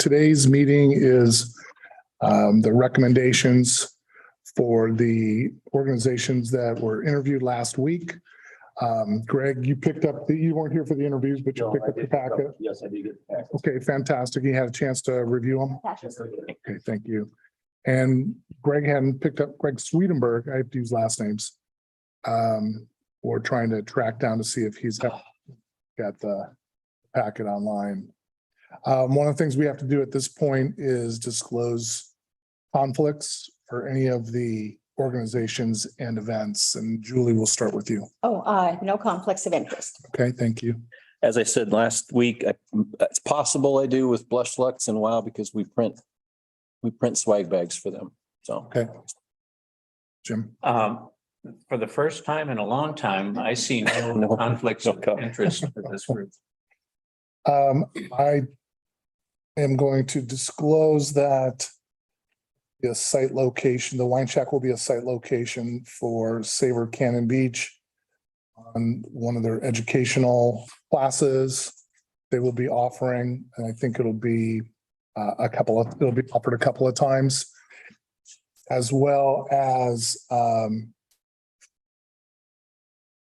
today's meeting is the recommendations for the organizations that were interviewed last week. Greg, you weren't here for the interviews, but you picked up the packet. Yes, I did get the packet. Okay, fantastic. You had a chance to review them? Yes, I did. Okay, thank you. And Greg hadn't picked up Greg Swedenberg. I have to use last names. We're trying to track down to see if he's got the packet online. One of the things we have to do at this point is disclose conflicts for any of the organizations and events. And Julie, we'll start with you. No conflicts of interest. Okay, thank you. As I said last week, it's possible I do with Blush Lux and WOW because we print swag bags for them. So. Okay. Jim. For the first time in a long time, I see no conflicts of interest for this group. I am going to disclose that the site location, the wine shack will be a site location for Savor Cannon Beach on one of their educational classes they will be offering. And I think it'll be it'll be offered a couple of times, as well as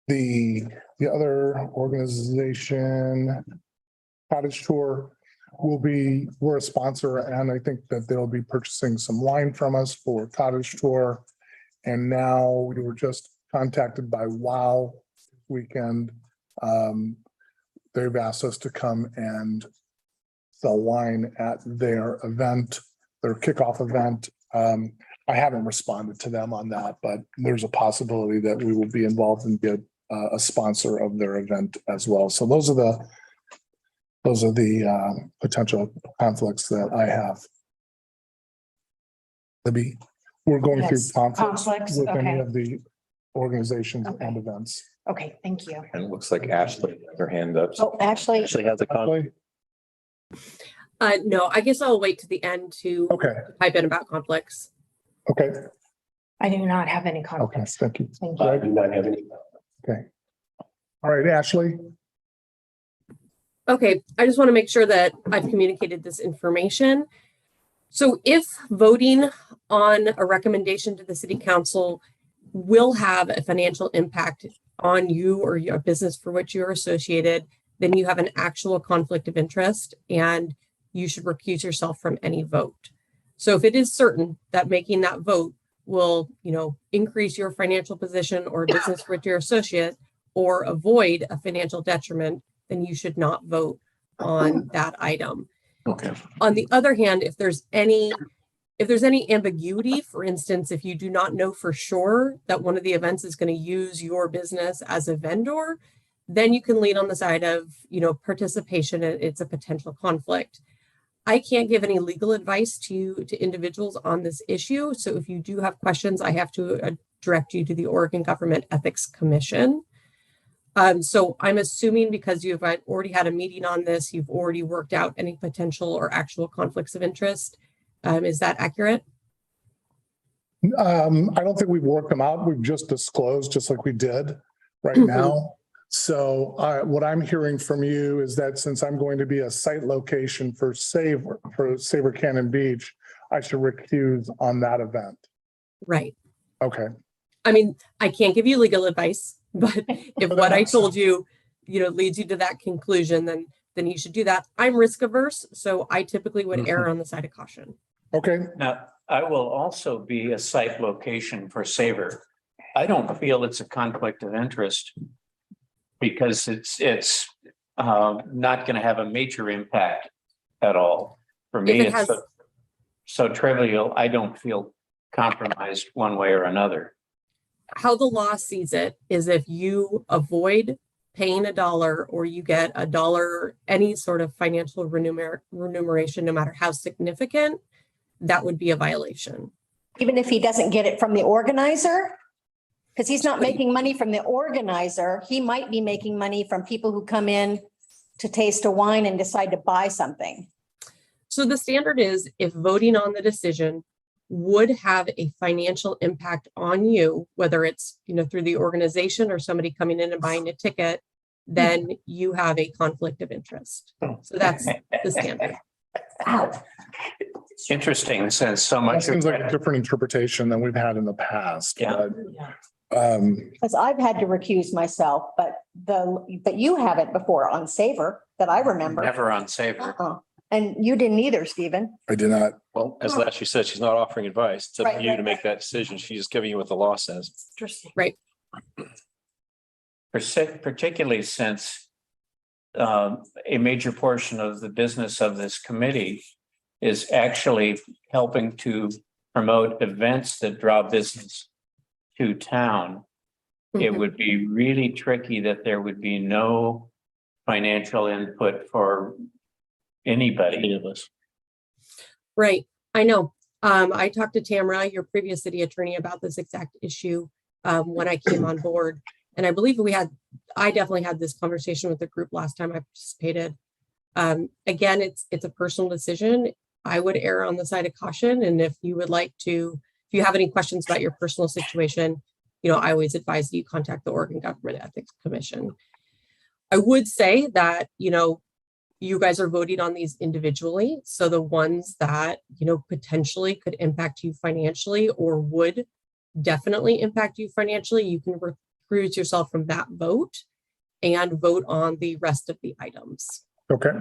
the other organization, Cottage Tour, we're a sponsor, and I think that they'll be purchasing some wine from us for Cottage Tour. And now we were just contacted by WOW weekend. They've asked us to come and sell wine at their event, their kickoff event. I haven't responded to them on that, but there's a possibility that we will be involved and be a sponsor of their event as well. So those are the potential conflicts that I have. Libby, we're going through Yes, conflicts conflicts, with any okay. of the organizations Okay. and events. Okay, thank you. And it looks like Ashley has her hand up. Oh, actually, Actually has a conflict. Ashley? No, I guess I'll wait to the end to Okay, pipe in about conflicts. okay, I do not have any okay, conflicts. thank you. Thank I you. do not have any. Okay. All right, Ashley, Okay, I just want to make sure that I've communicated this information. So if voting on a recommendation to the city council will have a financial impact on you or your business for which you're associated, then you have an actual conflict of interest and you should recuse yourself from any vote. So if it is certain that making that vote will, increase your financial position or business for which you're associate or avoid a financial detriment, then you should not vote on that item. Okay. On the other hand, if there's any ambiguity, for instance, if you do not know for sure that one of the events is going to use your business as a vendor, then you can lean on the side of, participation. It's a potential conflict. I can't give any legal advice to individuals on this issue. So if you do have questions, I have to direct you to the Oregon Government Ethics Commission. So I'm assuming because you've already had a meeting on this, you've already worked out any potential or actual conflicts of interest. Is that accurate? I don't think we've worked them out. We've just disclosed, just like we did right now. So what I'm hearing from you is that since I'm going to be a site location for Savor Cannon Beach, I should recuse on that event. Right. Okay, I mean, I can't give you legal advice, but if what I told you, leads you to that conclusion, then you should do that. I'm risk averse, so I typically would err on the side of caution. okay, Now, I will also be a site location for Savor. I don't feel it's a conflict of interest because it's not going to have a major impact at all. For me, If it it's has- so trivial, I don't feel compromised one way or another. How the law sees it is if you avoid paying $1 or you get $1, any sort of financial remuneration, no matter how significant, that would be a violation. Even if he doesn't get it from the organizer? Because he's not making money from the organizer. He might be making money from people who come in to taste a wine and decide to buy something. So the standard is if voting on the decision would have a financial impact on you, whether it's, through the organization or somebody coming in and buying a ticket, then you have a conflict of interest. So that's the standard. Wow. Interesting since so That much. seems like a different interpretation than we've had in the past. Yeah. But, Because I've had to recuse myself, but you haven't before on Savor that I remember. Never on Savor. Uh-uh. And you didn't either, Stephen. I did not. Well, as Ashley said, she's not offering advice. It's up Right, to you right, to make that decision. She's just giving you what the law says. Interesting. Particularly since a major portion of the business of this committee is actually helping to promote events that draw business to town. It Mhm. would be really tricky that there would be no financial input for anybody. Any of us. Right, I know. I talked to Tamara, your previous city attorney, about this exact issue when I came on board. And I believe I definitely had this conversation with the group last time I participated. Again, it's a personal decision. I would err on the side of caution. And if you have any questions about your personal situation, I always advise that you contact the Oregon Government Ethics Commission. I would say that, you guys are voting on these individually. So the ones that, potentially could impact you financially or would definitely impact you financially, you can recuse yourself from that vote and vote on the rest of the items. Okay.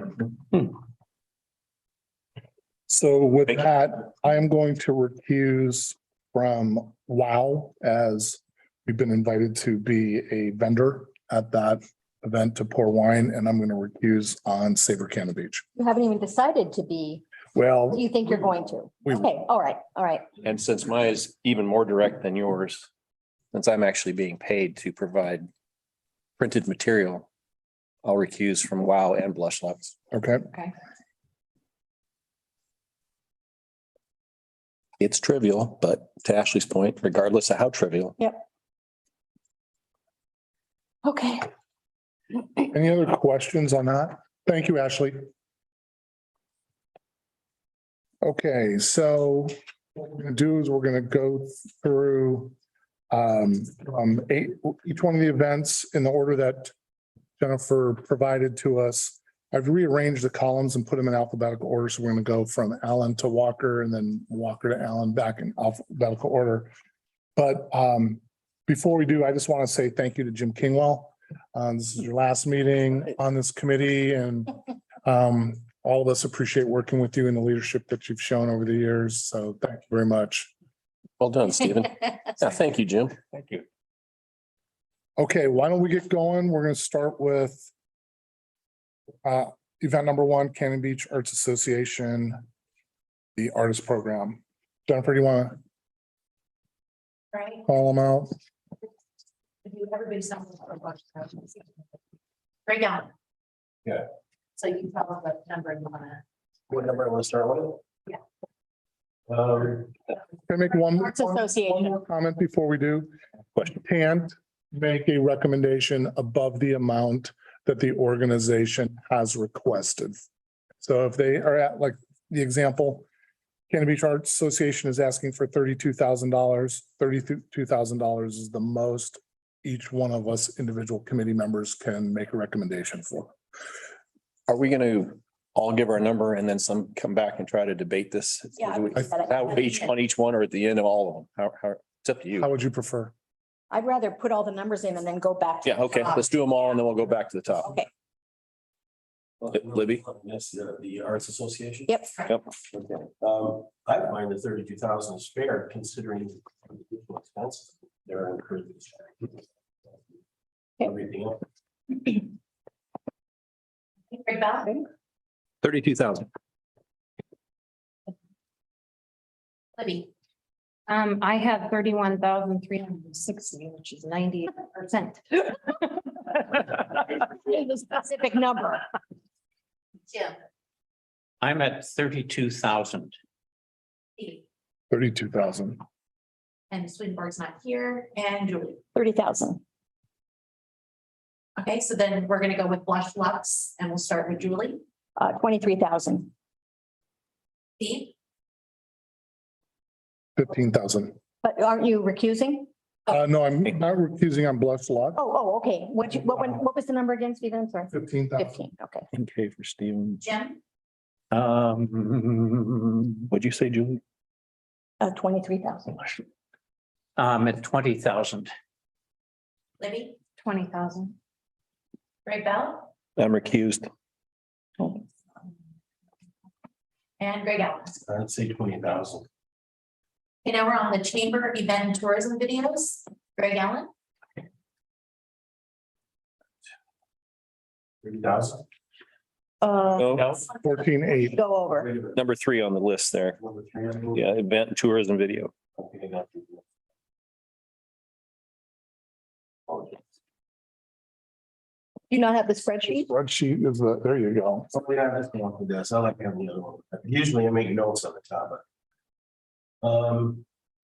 So with that, I am going to recuse from WOW as we've been invited to be a vendor at that event to pour wine, and I'm going to recuse on Savor Cannon Beach. You haven't even decided to be, Well, you think you're going to. We- Okay, all right. And since mine is even more direct than yours, since I'm actually being paid to provide printed material, I'll recuse from WOW and Blushlucks. okay. Okay. It's trivial, but to Ashley's point, regardless of how trivial, Okay. Any other questions on that? Thank you, Ashley. Okay, so what we're gonna do is we're gonna go through each one of the events in the order that Jennifer provided to us. I've rearranged the columns and put them in alphabetical order. So we're gonna go from Allen to Walker and then Walker to Allen back in alphabetical order. But before we do, I just want to say thank you to Jim Kingwell. This is your last meeting on this committee, and all of us appreciate working with you and the leadership that you've shown over the years. So thank you very much. well done, Stephen. Yeah, thank you, Jim. Thank you. Okay, why don't we get going? We're gonna start with event number one, Cannon Beach Arts Association, the artist program. Jennifer, do you want to Right, call them out? everybody sounds like a bunch of questions. Right down. Yeah. So you can tell us what number you wanna. What number I want to start with? Yeah. Can I make one Arts Association. more comment before we do? Question. Can't make a recommendation above the amount that the organization has requested. So if they are at, like, the example, Cannon Beach Arts Association is asking for $32,000. $32,000 is the most each one of us individual committee members can make a recommendation for. Are we gonna all give our number and then some come back and try to debate this? Yeah, I would do that. That each one or at the end of all of them? How, it's up to How you. would you prefer? I'd rather put all the numbers in and then go back. to Yeah, the okay, top. let's do them all and then we'll go back to the top. Okay. Libby? Yes, the Arts Association. Yep. Yep. Okay, I find the 32,000 is fair considering the expenses they're incurring. Everything else. Right back. 32,000. Libby. I have 31,360, which is 98%. The specific number. Jim. I'm at 32,000. 32,000. And Swedenborg's not here, and Julie. 30,000. Okay, so then we're gonna go with Blush Lux, and we'll start with Julie. 23,000. Steve. 15,000. But aren't you recusing? No, I'm not recusing on Blush Lot. Oh, okay. What was the number again, Stephen? I'm sorry. 15,000. 15, okay. Okay, for Stephen. Jim. What'd you say, Julie? 23,000. At 20,000. Libby, 20,000. Greg Bell I'm recused. and Greg Allen. I'd say 20,000. Okay, now we're on the chamber event and tourism videos. Greg Allen, 30,000. Oh, No, 14,800. Go over. number 3 on the list there. Number 3 on the list. Yeah, event and tourism video. Okay, I got you. Do you not have the spreadsheet? Spreadsheet is, there you go. So we have this one for this. I like having the other one. Usually I make notes on the top, but.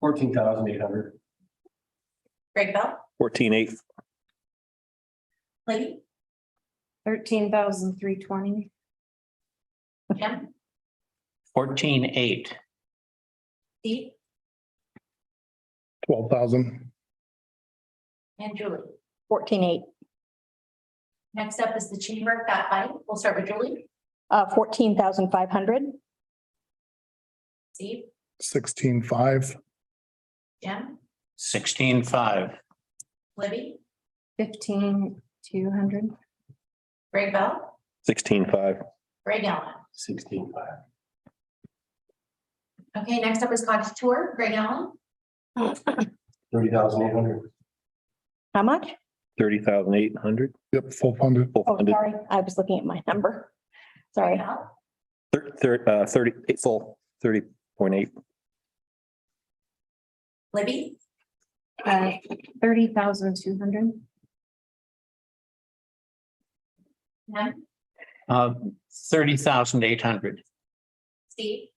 14,800. Greg Bell, 14,800. Libby, 13,320. Jim, 14,800. Steve, 12,000. and Julie. 14,800. Next up is the chamber fat bite. We'll start with Julie. 14,500. Steve, 16,500. Jim, 16,500. Libby, 15,200. Greg Bell, 16,500. Greg Allen. 16,500. Okay, next up is cottage tour. Greg Allen, 30,800. How much? 30,800. Yep, full funded. Full Oh, funded. sorry. I was looking at my number. Sorry. Greg Bell, 30, full 30.8. Libby, 30,200. Jim, 30,800. Steve,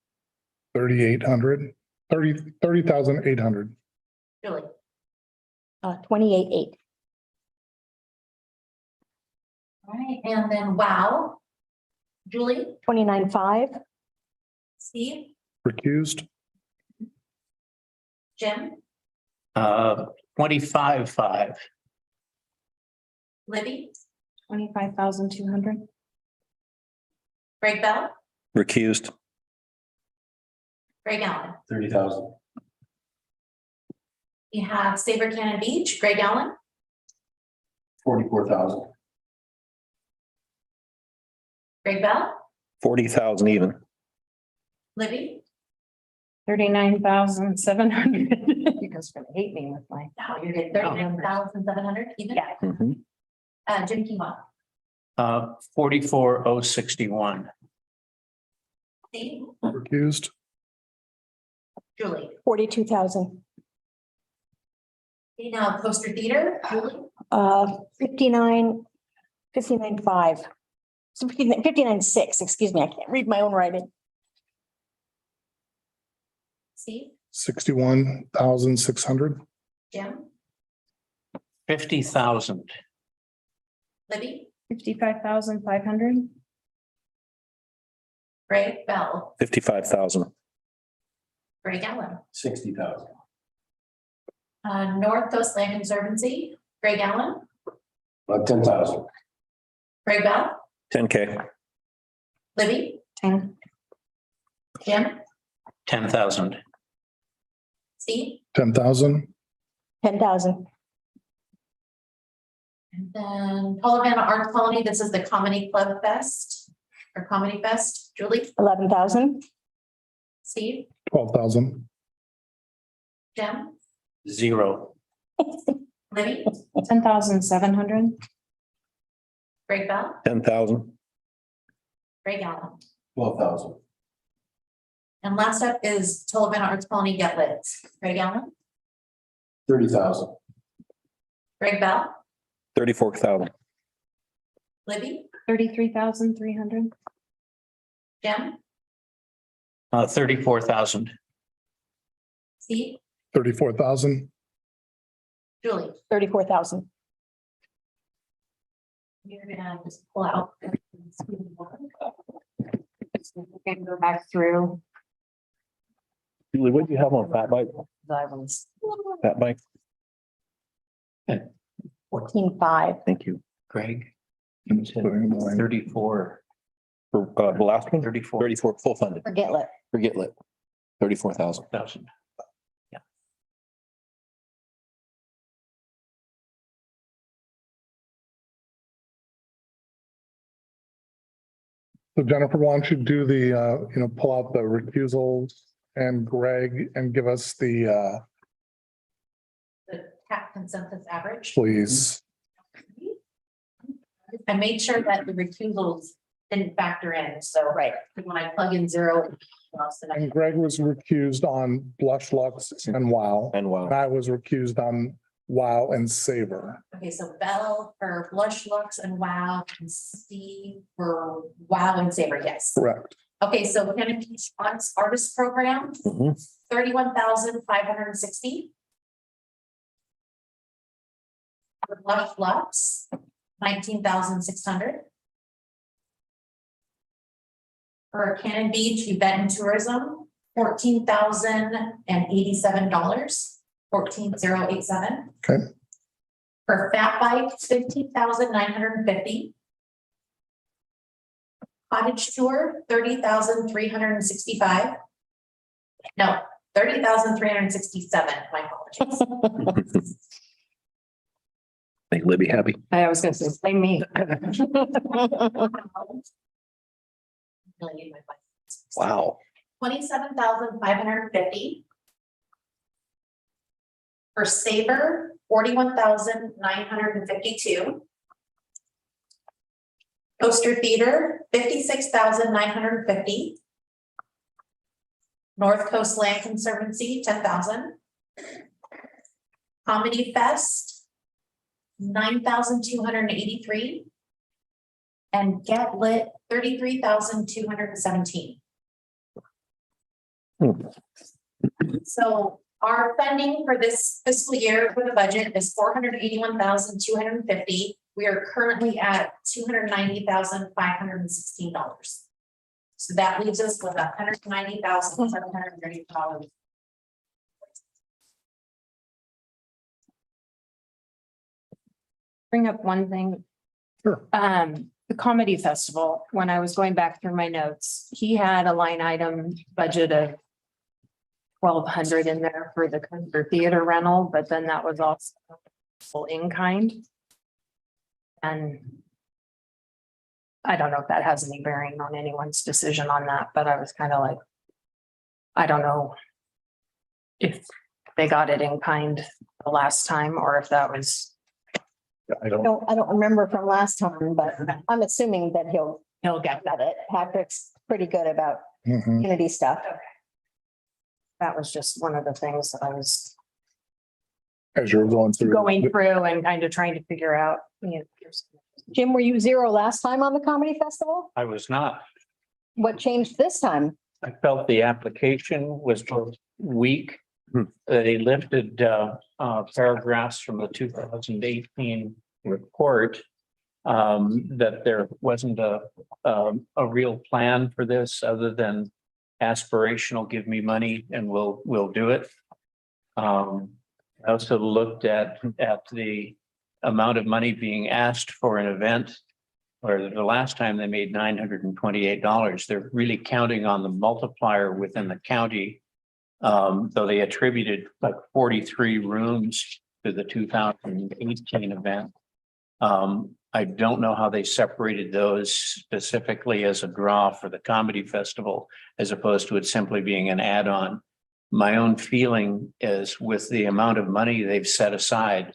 3,800. 30,800. Julie. 28,800. All right, and then wow. Julie, 29,500. Steve, Recused. Jim, 25,500. Libby, 25,200. Greg Bell, Recused. Greg Allen. 30,000. You have Saber Cannon Beach, Greg Allen, 44,000. Greg Bell, 40,000 even. Libby, 39,700. You guys are gonna hate me with my. oh, you're good, 39,700 even. Yeah. Mhm. Jim Kima, 44,061. Steve, Recused. Julie. 42,000. Okay, now Coaster Theater, Julie, 59,500. So 59,600, excuse me. I can't read my own writing. Steve, 61,600. Jim, 50,000. Libby, 55,500. Greg Bell, 55,000. Greg Allen. 60,000. North Coast Land Conservancy, Greg Allen, 10,000. Greg Bell, 10K. Libby, 10. Jim, 10,000. Steve, 10,000. 10,000. and then Colorado Arts Colony. This is the Comedy Club Fest or Comedy Fest. Julie, 11,000. Steve, 12,000. Jim, 0. Libby, 10,700. Greg Bell, 10,000. Greg Allen. 12,000. And last up is Sullivan Arts Colony Get Lit. Greg Allen, 30,000. Greg Bell, 34,000. Libby, 33,300. Jim, 34,000. Steve, 34,000. Julie. 34,000. You're gonna just pull out. Can go back through. Julie, what do you have on Fat Bike? I was. Fat Bike? 14,500. Thank you. Greg, I'm just putting in the line. 34. For the last one, 34,000. 34, full funded, Forget it. forget lit, 34,000. So Jennifer, why don't you do the, pull out the recusals and Greg and give us the, The TAP consensus average. please. I made sure that the recusals didn't factor in, so. Right. When I plug in zero. then I- And Greg was recused on Blush Lux and Wow. And And wow, I was recused on Wow and Savor. Okay, so Bell for Blush Lux and Wow, and Steve for Wow and Saber, yes. Correct. Okay, so Cannon Beach Artist Program, Mhm. 31,560. For Blush Lux, 19,600. For Cannon Beach Event and Tourism, $14,087, 14,087. Okay. For Fat Bike, 15,950. Cottage Tour, 30,365. No, 30,367, my apologies. make Libby happy. I was gonna say, blame me. Wow. 27,550. For Saber, 41,952. Coaster Theater, 56,950. North Coast Land Conservancy, 10,000. Comedy Fest, 9,283. And Get Lit, 33,217. So our funding for this fiscal year for the budget is 481,250. We are currently at $290,516. So that leaves us with $190,730. Bring up one thing. Sure. The comedy festival, when I was going back through my notes, he had a line item budget of 1,200 in there for the theater rental, but then that was also full in kind. And I don't know if that has any bearing on anyone's decision on that, but I was kind of like, I don't know if they got it in kind the last time or if that was, I don't, I don't remember from last time, but I'm assuming that he'll get get it. Patrick's pretty good about Mhm. community stuff. that was just one of the things that I was As you're going through. going through and kind of trying to figure out, Jim, were you zero last time on the comedy festival? I was not. What changed this time? I felt the application was both weak. They lifted paragraphs from the 2018 report. That there wasn't a real plan for this other than aspirational, give me money and we'll do it. I also looked at the amount of money being asked for an event. Or the last time they made $928. They're really counting on the multiplier within the county. Though they attributed like 43 rooms to the 2018 event. I don't know how they separated those specifically as a draw for the comedy festival, as opposed to it simply being an add-on. My own feeling is with the amount of money they've set aside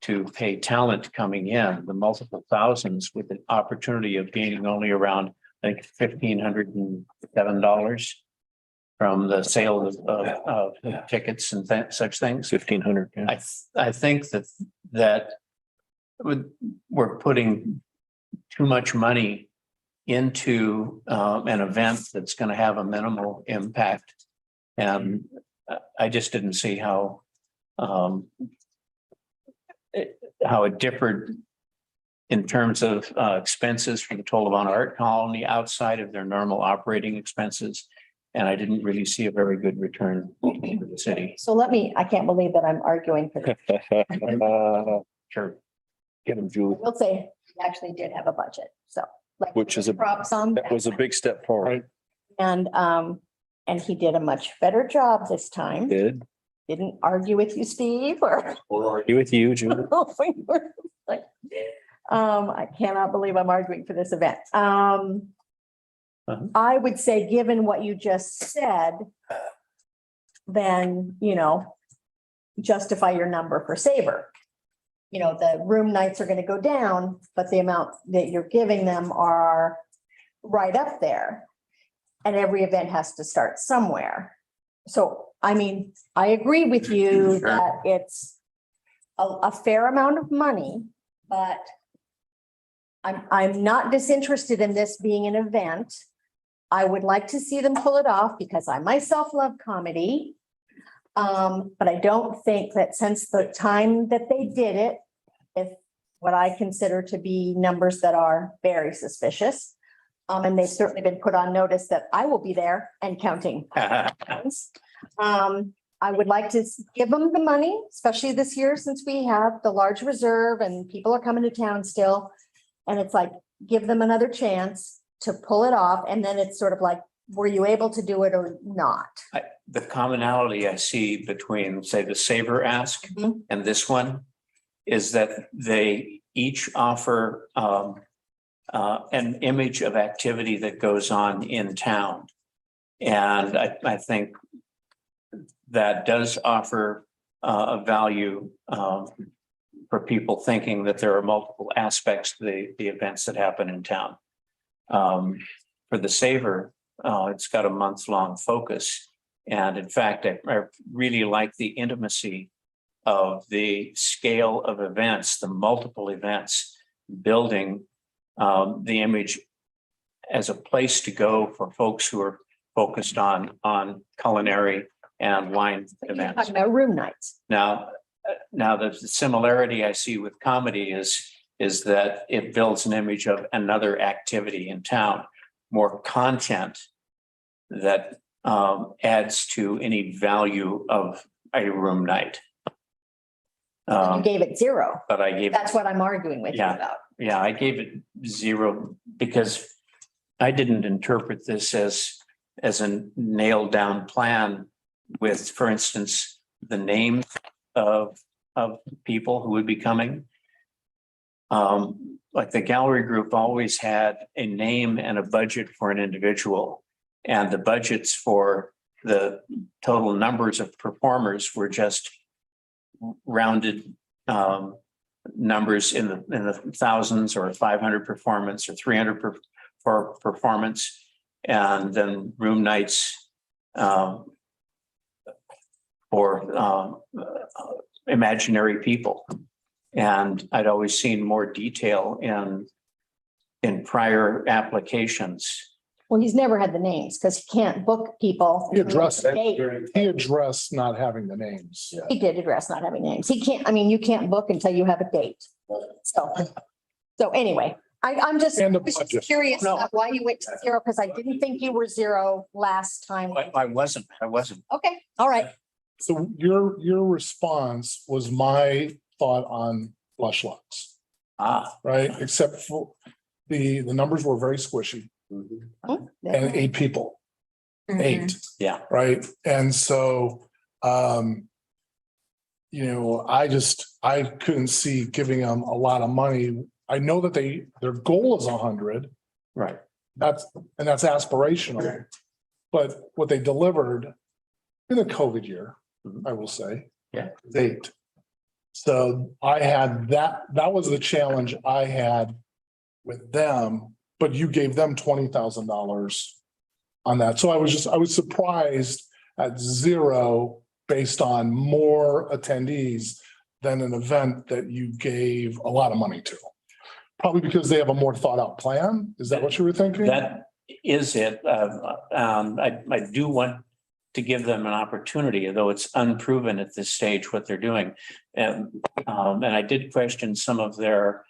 to pay talent coming in, the multiple thousands with the opportunity of gaining only around, I think, $1,507 from the sale of tickets and such things. 1,500. Yeah. I think that we're putting too much money into an event that's going to have a minimal impact. And I just didn't see how it differed in terms of expenses for the Tollivant Art Colony outside of their normal operating expenses. And I didn't really see a very good return for the city. So I can't believe that I'm arguing for this. Sure. Get him, Julie. We'll say we actually did have a budget, so. like Which is a- props on. That was a big step forward. And he did a much better job this time. Did. Didn't argue with you, Steve, or. Or argue with you, Julie. Like, I cannot believe I'm arguing for this event. I would say, given what you just said, then, justify your number for Saver. The room nights are gonna go down, but the amount that you're giving them are right up there. And every event has to start somewhere. So, I mean, I agree with you that it's a fair amount of money, but I'm not disinterested in this being an event. I would like to see them pull it off because I myself love comedy. But I don't think that since the time that they did it, if what I consider to be numbers that are very suspicious. And they've certainly been put on notice that I will be there and counting. I would like to give them the money, especially this year, since we have the large reserve and people are coming to town still. And it's like, give them another chance to pull it off. And then it's sort of like, were you able to do it or not? The commonality I see between, say, the Saver ask Mhm. and this one is that they each offer an image of activity that goes on in town. And I think that does offer a value for people thinking that there are multiple aspects to the events that happen in town. For the Saver, it's got a month-long focus. And in fact, I really like the intimacy of the scale of events, the multiple events, building the image as a place to go for folks who are focused on culinary and wine You're events. talking about room nights. Now, the similarity I see with comedy is that it builds an image of another activity in town, more content that adds to any value of a room night. You gave it 0. But I gave. That's what I'm arguing with you Yeah. about. Yeah, I gave it 0 because I didn't interpret this as a nailed down plan with, for instance, the name of people who would be coming. Like the gallery group always had a name and a budget for an individual. And the budgets for the total numbers of performers were just rounded numbers in the thousands, or 500 performance, or 300 for performance, and then room nights for imaginary people. And I'd always seen more detail in prior applications. Well, he's never had the names because he can't book people. He addressed that. Date. He addressed not having the names. He did address not having names. He can't, you can't book until you have a date. So anyway, I'm just And the was just budget. curious No. about why you went to 0, because I didn't think you were 0 last time. I wasn't. Okay, all right. So your response was my thought on Lush Lux, right? Except for the numbers were very squishy and 8 people, 8. Yeah. Right? And so, I couldn't see giving them a lot of money. I know that their goal is 100. Right. That's aspirational. But what they delivered in the COVID year, I will say. Yeah. is 8. So I had that was the challenge I had with them, but you gave them $20,000 on that. So I was surprised at 0 based on more attendees than an event that you gave a lot of money to. Probably because they have a more thought out plan. Is that what you were thinking? That is it. I do want to give them an opportunity, though it's unproven at this stage what they're doing. And I did question some of their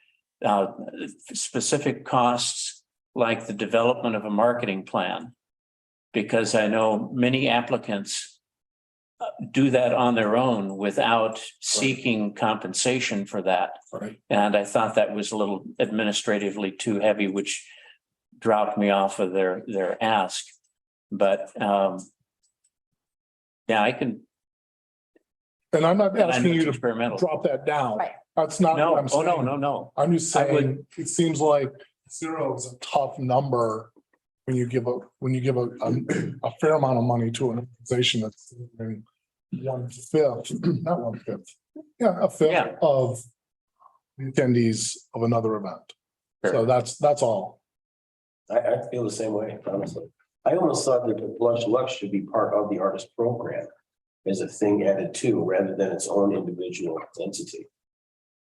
specific costs, like the development of a marketing plan, because I know many applicants do that on their own without seeking compensation for that. Right. And I thought that was a little administratively too heavy, which dropped me off of their ask. But yeah, I can. And I'm not I know asking it's you to experimental. drop that down. Right. That's not No, what I'm oh, no, saying. no. I'm just I would- saying, it seems like zero is a tough number when you give a fair amount of money to an organization that's delivering 1/5, not 1/5. Yeah, a Yeah. fifth of the attendees of another event. So Sure. that's all. I feel the same way, honestly. I almost thought that the Blush Lux should be part of the artist program as a thing added to, rather than its own individual entity.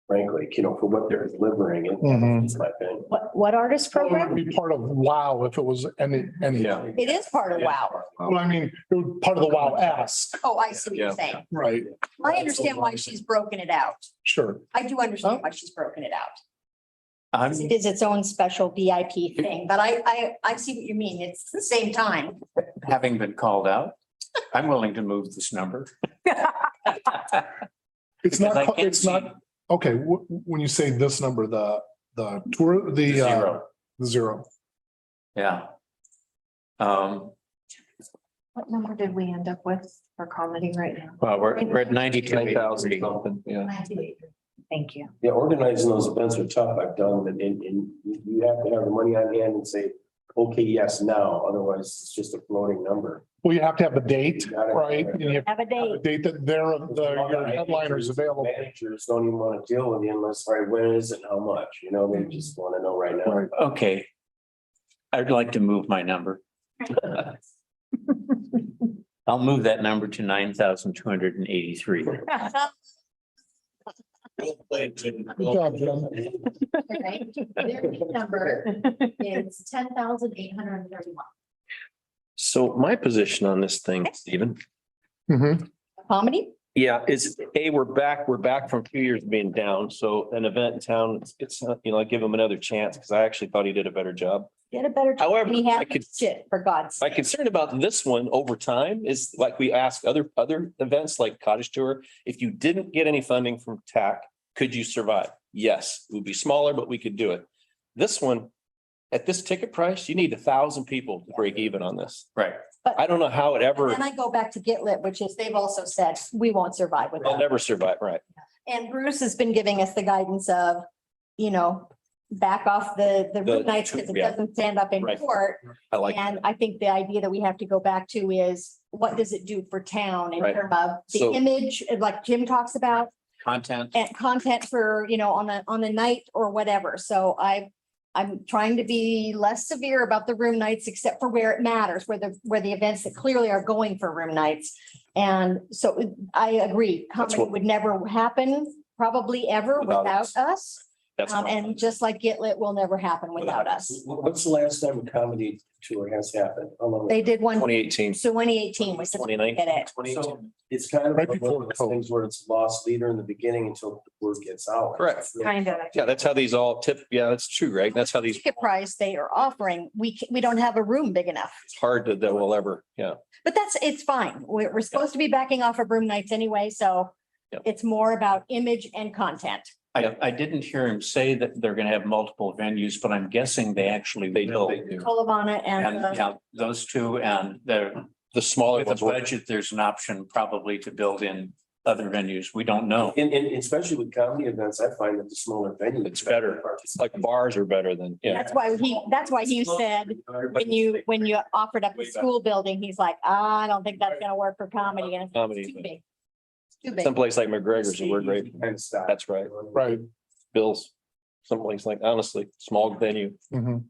Frankly, for what they're delivering, Mhm. it's my opinion. What artist It would program? be part of WOW if it was any. Yeah. It is part of WOW. Well, I mean, it would part of the WOW ask, Oh, I see what you're Yeah. saying. right? I understand why she's broken it out. Sure. I do understand why she's broken it out. I'm, It is its own special VIP thing, but I see what you mean. It's the same time. having been called out, I'm willing to move this number. It's Because I not, can't it's not, see okay, when you say this number, the tour, the Zero, the zero. yeah. What number did we end up with for comedy right now? Well, we're at 92. 9,000 something, yeah. Thank you. Yeah, organizing those events are tough. I've done them, and you have to have the money on hand and say, okay, yes, now, otherwise it's just a floating number. Well, you have to have the date, You gotta- right? And you have Have a to have the date. date that your headliner's available. Managers don't even want to deal with you unless, all right, when is it, and how much, they just want to know right now. Okay. I'd like to move my number. I'll move that number to 9,283. Good job, Jim. Okay, their number is 10,831. So my position on this thing, Stephen, Mhm. Comedy? yeah, is we're back from 2 years being down. So an event in town, it's, I give him another chance because I actually thought he did a better job. Get a better. However, He I had could- shit, for God's My sake. concern about this one over time is like we ask other events like Cottage Tour, if you didn't get any funding from TAC, could you survive? Yes, it would be smaller, but we could do it. This one, at this ticket price, you need 1,000 people to break even on this. Right. I don't know how it ever, And I go back to Get Lit, which is they've also said, we won't survive they'll without. never survive, right? And Bruce has been giving us the guidance of, back off the root nights because it yeah. doesn't stand up in Right. court. I like, And I think the idea that we have to go back to is what does it do for town in Right. terms of the So- image, like Jim talks about, Content. and content for, on the night or whatever. So I'm trying to be less severe about the room nights, except for where it matters, where the events that clearly are going for room nights. And so I agree, That's comedy what- would never happen, probably ever Without without us. us. that's, And just like Get Lit will never happen without us. What's the last time a comedy tour has happened? How long? They did one, 2018, so 2018 was the 2019. get it. So it's kind of Right one before of those COVID. things where it's lost leader in the beginning until the word gets out. Correct. Kind of. Yeah, that's how these all tip. Yeah, that's true, right? That's how these, Ticket price they are offering, we don't have a room big enough. it's hard that we'll ever, yeah. But it's fine. We're supposed to be backing off of room nights anyway, so Yep. it's more about image and content. I didn't hear him say that they're gonna have multiple venues, but I'm guessing they actually They will. do. Colavana And and yeah, those two and the, The smaller with the ones. budget, there's an option probably to build in other venues. We don't know. And especially with comedy events, I find that the smaller venue. It's better. It's like bars are better than, yeah. that's why he said, when you offered up the school building, he's like, I don't think that's gonna work for comedy and it's Comedy, too but big. Too big. someplace like McGregor's, we're great. Kind of style. That's right. Right. Bill's, someplace like, honestly, small venue. Mhm.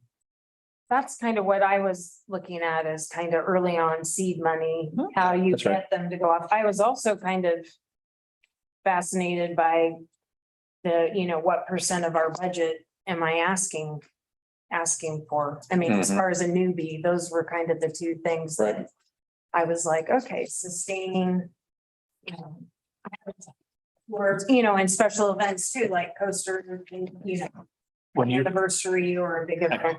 That's kind of what I was looking at as kind of early on seed money, how you That's right. get them to go off. I was also kind of fascinated by what percent of our budget am I asking for? I mean, as Mhm. far as a newbie, those were kind of the two things Right. that I was like, okay, sustaining. Or, and special events too, like coaster, When you anniversary or a big event.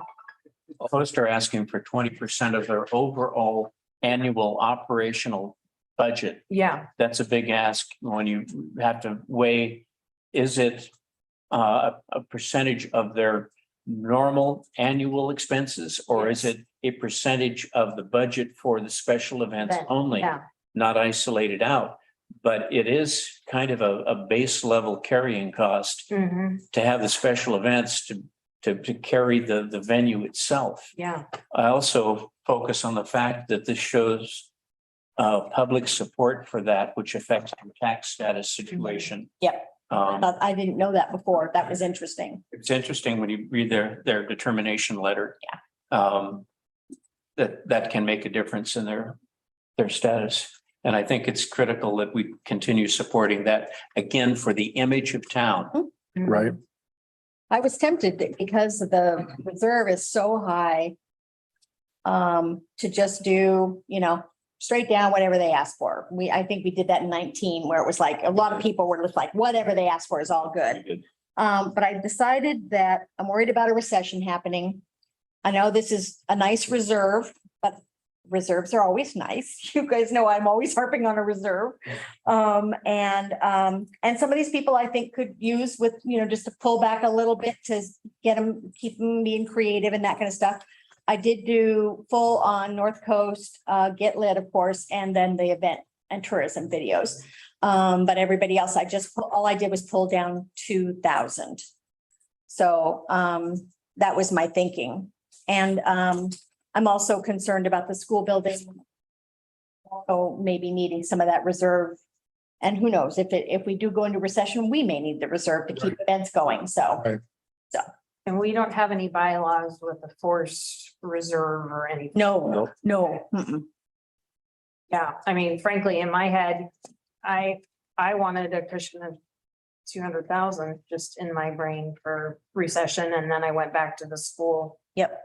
Most are asking for 20% of their overall annual operational budget. Yeah, That's a big ask when you have to weigh, is it a percentage of their normal annual expenses? Or is Yes. it a percentage of the budget for the special events Event, only? Yeah, Not isolated out, but it is kind of a base level carrying cost mhm, to have the special events to carry the venue itself. yeah, I also focus on the fact that this shows public support for that, which affects the tax status situation. Yep. I didn't know that before. That was interesting. It's interesting when you read their determination letter. Yeah. That can make a difference in their status. And I think it's critical that we continue supporting that, again, for the image of town. Right. I was tempted because the reserve is so high. To just do, straight down whatever they ask for. I think we did that in 19, where it was like, a lot of people were just like, whatever they ask for is all good. But I decided that I'm worried about a recession happening. I know this is a nice reserve, but reserves are always nice. You guys know I'm always harping on a reserve. And some of these people I think could use with, just to pull back a little bit to get them, keep them being creative and that kind of stuff. I did do full on North Coast, Get Lit, of course, and then the event and tourism videos. But everybody else, all I did was pull down 2,000. So that was my thinking. And I'm also concerned about the school building. Also maybe needing some of that reserve. And who knows, if we do go into recession, we may need the reserve to keep events going. So. Right. and we don't have any bylaws with a forced reserve or anything. No. Mm-mm. Yeah, I mean, frankly, in my head, I wanted a cushion of 200,000 just in my brain for recession, and then I went back to the school. Yep.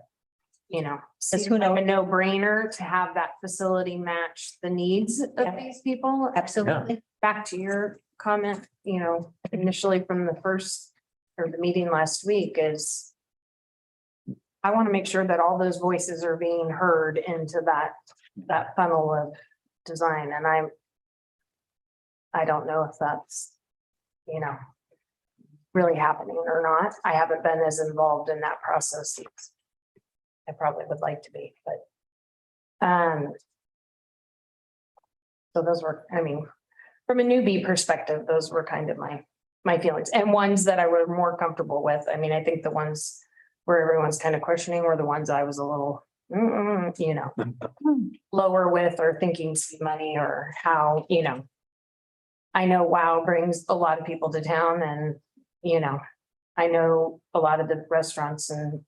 Seems who like a knows? no-brainer to have that facility match the needs of Yeah. these people. Absolutely. Back to your comment, initially from the meeting last week is I want to make sure that all those voices are being heard into that funnel of design. And I don't know if that's, really happening or not. I haven't been as involved in that process as I probably would like to be, but so those were, from a newbie perspective, those were kind of my feelings, and ones that I were more comfortable with. I think the ones where everyone's kind of questioning were the ones I was a little, lower with, or thinking seed money, or how, I know WOW brings a lot of people to town, and, I know a lot of the restaurants and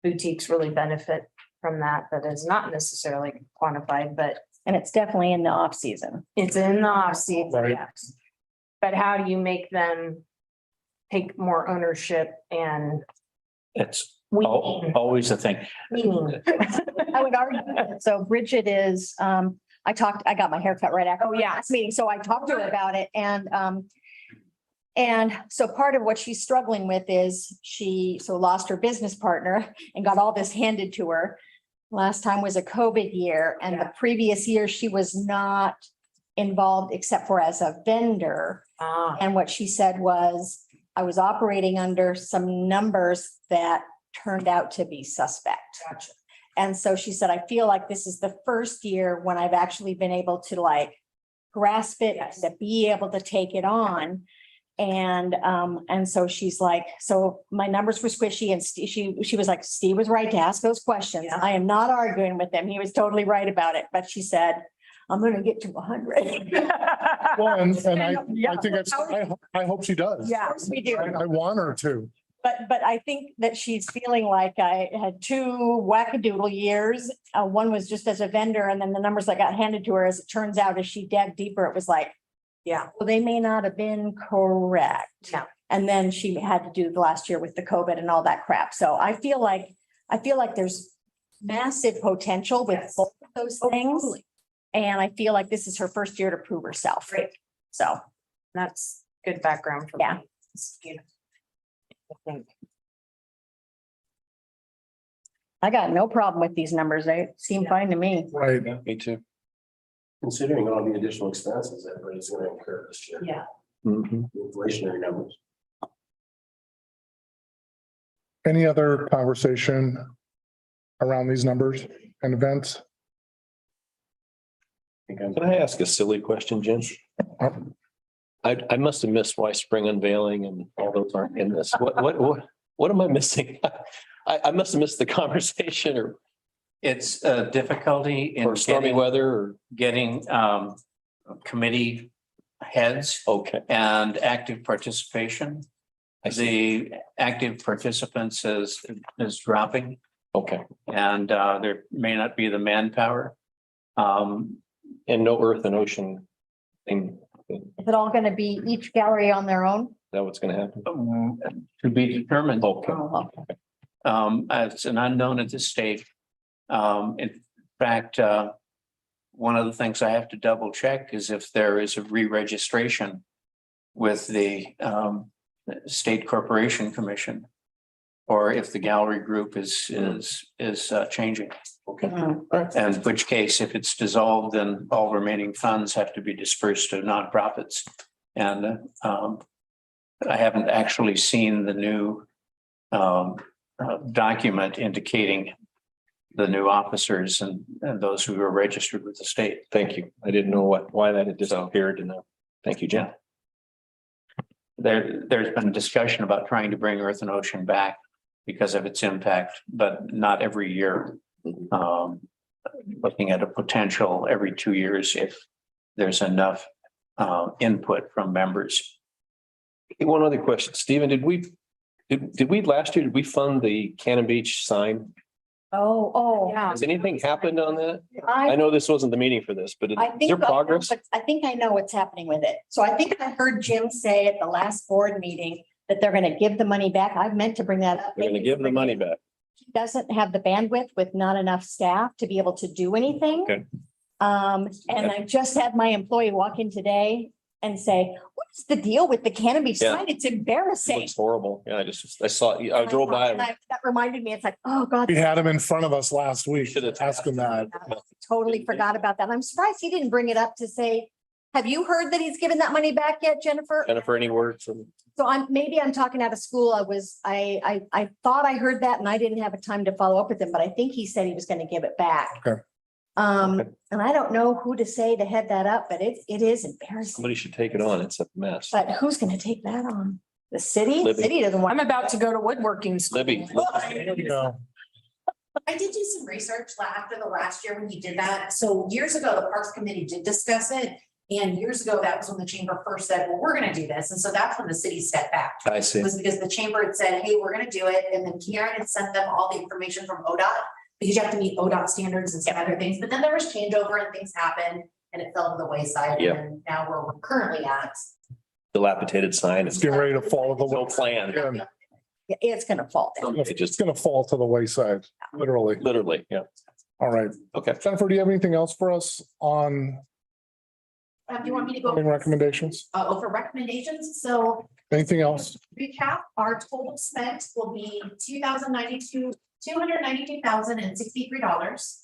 boutiques really benefit from that. That is not necessarily quantified, but And it's definitely in the off season. it's in the off season, Right. yes. But how do you make them take more ownership and It's weaning? always a thing. weaning? I would argue. So Bridget is, I got my hair cut right after. Oh, yeah. Last meeting, so I talked to her about it, and so part of what she's struggling with is she lost her business partner and got all this handed to her. Last time was a COVID year, and the previous year she was not involved except for as a vendor. And what she said was, I was operating under some numbers that turned out to be suspect. Gotcha. And so she said, I feel like this is the first year when I've actually been able to grasp it, Yes. to be able to take it on. And so she's like, so my numbers were squishy, and she was like, Steve was right to ask those questions. Yeah. I am not arguing with him. He was totally right about it. But she said, I'm gonna get to 100. Well, and I Yeah. think I hope she does. Yeah, we do. I want her to. But I think that she's feeling like I had two wackadoodle years. One was just as a vendor, and then the numbers that got handed to her, as it turns out, as she dug deeper, it was like, Yeah. well, they may not have been correct. Yeah. And then she had to do the last year with the COVID and all that crap. So I feel like there's massive potential with Yes. both of those Oh, things. totally. And I feel like this is her first year to prove herself. Great. So, That's good background for Yeah. me. I think. I got no problem with these numbers. They seem fine to me. Right. Me too. Considering all the additional expenses that everybody's gonna incur this year, Yeah. Mhm. the inflationary numbers. Any other conversation around these numbers and events? Can I ask a silly question, Jen? I must have missed why spring unveiling and all those aren't in this. What am I missing? I must have missed the conversation It's a difficulty in or stormy getting, weather or, getting committee heads okay. and active participation. I see. The active participants is dropping Okay. and there may not be the manpower. And no earth and ocean thing. Is Is it all gonna be each gallery on their own? that what's gonna happen? To be determined. Okay. It's an unknown at this stage. In fact, one of the things I have to double check is if there is a re-registration with the State Corporation Commission. Or if the gallery group is changing. Okay. And in which case, if it's dissolved, then all remaining funds have to be dispersed to nonprofits. And I haven't actually seen the new document indicating the new officers and those who are registered with the state. Thank you. I didn't know why that had disappeared. And thank you, Jen. There's been discussion about trying to bring Earth and Ocean back because of its impact, but not every year. Looking at a potential every 2 years if there's enough input from members. One other question, Stephen, did we last year, did we fund the Cannon Beach sign? Oh. Yeah. Has anything happened on that? I know this wasn't the meeting for this, but is I think there progress? I think I know what's happening with it. So I think I heard Jim say at the last board meeting that they're gonna give the money back. I meant to bring that up. We're gonna give the money back. He doesn't have the bandwidth with not enough staff to be able to do anything. Okay. And I just had my employee walk in today and say, what's the deal with the Cannon Beach Yeah. sign? It's It embarrassing. looks horrible. Yeah, I saw, I drove by. And that reminded me, it's like, oh, God. We had him in front of us last week. Should've Ask him that. Totally forgot about that. I'm surprised he didn't bring it up to say, have you heard that he's given that money back yet, Jennifer? Jennifer, any words from? So maybe I'm talking out of school. I thought I heard that and I didn't have a time to follow up with him, but I think he said he was gonna give it back. Okay. Okay. And I don't know who to say to head that up, but it is embarrassing. Somebody should take it on. It's a mess. But who's gonna take that on? The city? Libby. City doesn't want. I'm about to go to woodworking school. Libby. Yeah. I did do some research after the last year when you did that. So years ago, the Parks Committee did discuss it. And years ago, that was when the chamber first said, well, we're gonna do this. And so that's when the city stepped back. I see. Was because the chamber had said, hey, we're gonna do it. And then Karen had sent them all the information from ODOT. Because you have to meet ODOT standards and some other things. But then there was changeover and things happened and it fell to the wayside. Yeah. And now where we're currently at. Dilapidated sign. It's getting ready to fall to the. No plan. Yeah, It's gonna fall down. It It's just gonna fall to the wayside, literally. literally, yeah. All right. Okay. Jennifer, do you have anything else for us on Do you want me to go? recommendations? For recommendations, so Anything else? recap, our total spent will be $292,063.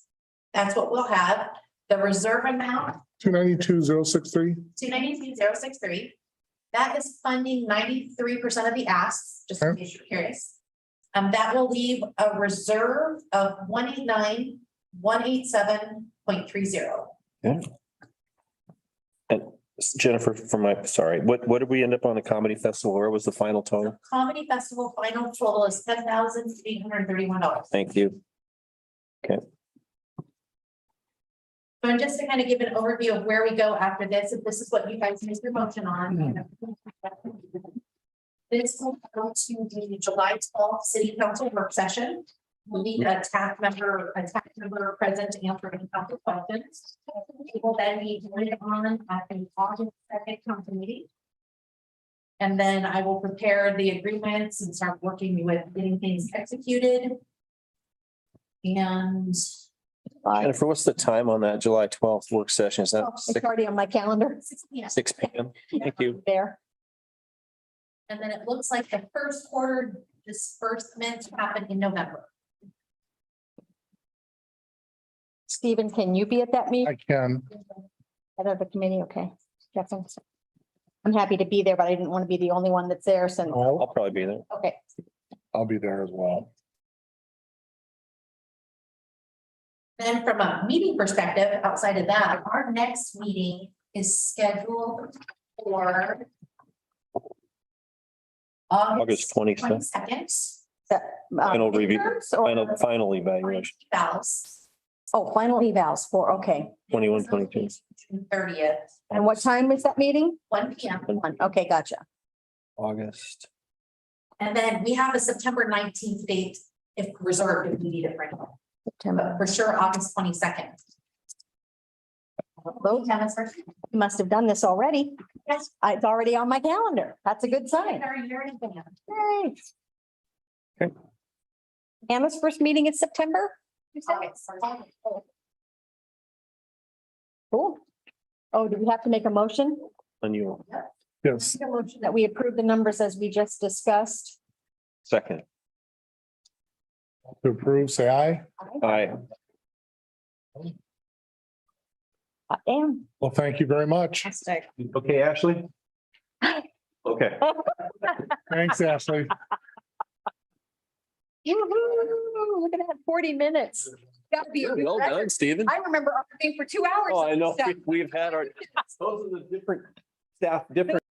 That's what we'll have. The reserve amount, 292,063? $292,063. That is funding 93% of the asks, just in case you're curious. That will leave a reserve of 189,187.30. And Jennifer, what did we end up on the comedy festival? Where was the final total? Comedy Festival final total is $10,831. Thank you. So and just to kind of give an overview of where we go after this, if this is what you guys make your motion on. This will go to the July 12th city council work session. We'll need a staff member present to answer any council questions. It will then be voted on at the August 2nd council meeting. And then I will prepare the agreements and start working with getting things executed. And Jennifer, what's the time on that July 12th work session? Is that Oh, It's already on my calendar. 6 p.m. 6 p.m.? Thank you. There. And then it looks like the first quarter disbursements happen in November. Stephen, can you be at that meeting? I can. Head of the committee, okay. Definitely. I'm happy to be there, but I didn't want to be the only one that's there since, I'll probably be there. okay. I'll be there as well. Then from a meeting perspective, outside of that, our next meeting is scheduled for August 22nd. 22nd. Final review, Or- final evaluation, Oh, final evals for, okay. 21, 22. June 30th, And what time is that meeting? 1 p.m. Okay, gotcha. August. And then we have a September 19th date if reserved, if we need it right now. September. But for sure, August 22nd. Those you must have done this already. Yes. It's already on my calendar. That's a good sign. Our year in advance. Thanks. Okay. Anna's first meeting in September? You said? August. Cool. Oh, do we have to make a motion? Unusual. Yes, Make a motion that we approve the numbers as we just discussed. Second. to approve, say aye. Aye. Hot damn. Well, thank you very much. Okay, Ashley? Okay. Woohoo, Thanks, Ashley. look at that, 40 minutes. Gotta be. a new Well record. done, Stephen. I remember arguing for 2 hours. Oh, I know. Stuff. We've had our, those are the different staff, different